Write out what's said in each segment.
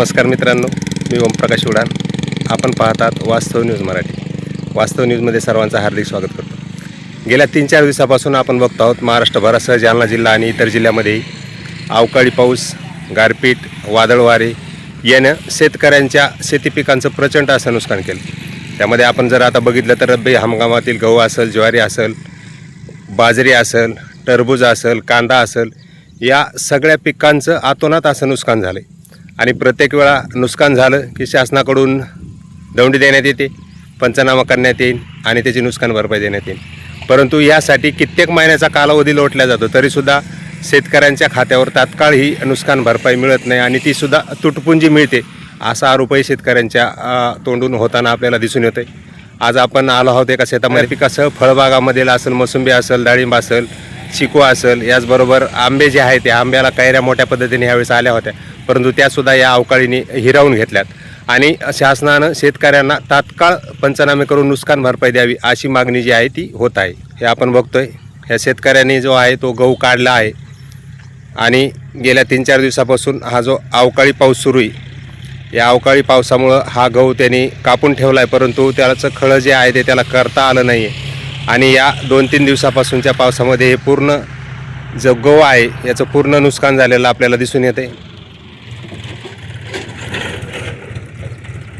नमस्कार मित्रांनो, मी ओमप्रकाश उडान. आपण पाहतात वास्तव न्यूज मराठी. वास्तव न्यूजमध्ये सर्वांचं हार्दिक स्वागत करतो. गेल्या 3-4 दिवसापासून आपण बघतो आहोत महाराष्ट्रभरासह जालना जिल्हा आणि इतर जिल्ह्यामध्ये अवकाळी पाऊस, गारपीट, वादळ वारे यानं शेतकऱ्यांच्या शेती पिकांचं प्रचंड असं नुकसान केलं. त्यामध्ये आपण जर आता बघितलं तर रब्बी हंगामातील गहू असेल, ज्वारी असेल, बाजरी असेल, टरबूज असेल, कांदा असेल, या सगळ्या पिकांचं अतोनात असं नुकसान झालं आणि प्रत्येक वेळा नुकसान झालं की शासनाकडून दंडी देण्यात येते, पंचनामा करण्यात येईल आणि त्याची नुकसान भरपाई देण्यात येईल. परंतु यासाठी कित्येक महिन्याचा कालावधी लोटला जातो, तरीसुद्धा शेतकऱ्यांच्या खात्यावर तात्काळ ही नुकसान भरपाई मिळत नाही आणि तीसुद्धा तुटपुंजी मिळते, असा आरोपही शेतकऱ्यांच्या तोंडून होताना आपल्याला दिसून येते. आज आपण आलो आहोत एका शेतामध्ये पिकासह फळबागामधील असेल, मोसंबी असेल, डाळिंब असेल, चिकू असेल, याचबरोबर आंबे जे आहेत त्या आंब्याला कैऱ्या मोठ्या पद्धतीने ह्यावेळेस आल्या होत्या, परंतु त्यासुद्धा या अवकाळीने हिरावून घेतल्यात आणि शासनानं शेतकऱ्यांना तात्काळ पंचनामे करून नुकसान भरपाई द्यावी अशी मागणी जी आहे ती होत आहे. हे आपण बघतोय, ह्या शेतकऱ्यांनी जो आहे तो गहू काढला आहे आणि गेल्या 3-4 दिवसापासून हा जो अवकाळी पाऊस सुरू आहे, या अवकाळी पावसामुळं हा गहू त्यांनी कापून ठेवला आहे, परंतु त्याचं खळं जे आहे ते त्याला करता आलं नाही आहे आणि या 2-3 दिवसापासूनच्या पावसामध्ये हे पूर्ण जो गहू आहे याचं पूर्ण नुकसान झालेलं आपल्याला दिसून येते.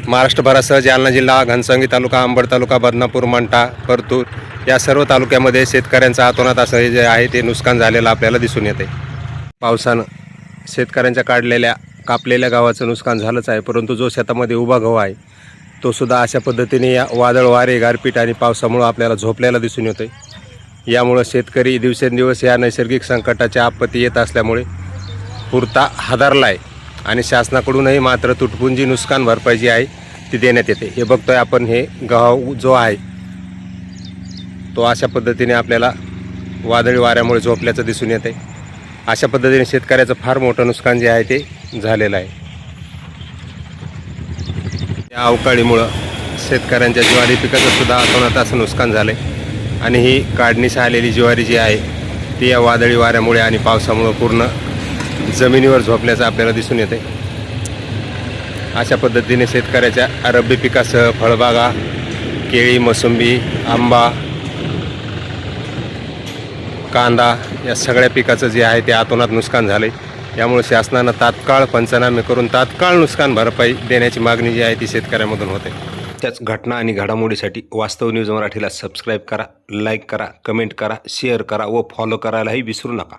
महाराष्ट्रभरासह जालना जिल्हा, घनसावंगी तालुका, अंबड तालुका, बदनापूर, मंठा, परतूर या सर्व तालुक्यामध्ये शेतकऱ्यांचं अतोनात असं जे आहे ते नुकसान झालेलं आपल्याला दिसून येते. पावसानं शेतकऱ्यांच्या कापलेल्या गव्हाचं नुकसान झालंच आहे, परंतु जो शेतामध्ये उभा गहू आहे तो सुद्धा अशा पद्धतीने या वादळ वारे, गारपीट आणि पावसामुळं आपल्याला झोपलेला दिसून येतो. यामुळं शेतकरी दिवसेंदिवस या नैसर्गिक संकटाच्या आपत्ती येत असल्यामुळे पुरता हादरला आहे आणि शासनाकडूनही मात्र तुटपुंजी नुकसान भरपाई जी आहे ती देण्यात येते. हे बघतोय आपण, हे गहू जो आहे तो अशा पद्धतीने आपल्याला वादळी वाऱ्यामुळे झोपल्याचं दिसून येते. अशा पद्धतीने शेतकऱ्याचं फार मोठं नुकसान जे आहे ते झालेलं आहे. या अवकाळीमुळं शेतकऱ्यांच्या ज्वारी पिकाचं सुद्धा अतोनात असं नुकसान झालं आहे आणि ही काढणीस आलेली ज्वारी जी आहे ती या वादळी वाऱ्यामुळे आणि पावसामुळं पूर्ण जमिनीवर झोपल्याचं आपल्याला दिसून येते. अशा पद्धतीने शेतकऱ्याच्या रब्बी पिकासह फळबागा, केळी, मोसंबी, आंबा, कांदा या सगळ्या पिकाचं जे आहे ते अतोनात नुकसान झालं आहे. यामुळे शासनानं तात्काळ पंचनामे करून तात्काळ नुकसान भरपाई देण्याची मागणी जी आहे ती शेतकऱ्यांमधून होते. त्याच घटना आणि घडामोडीसाठी वास्तव न्यूज मराठीला सबस्क्राईब करा, लाईक करा, कमेंट करा, शेअर करा व फॉलो करायलाही विसरू नका.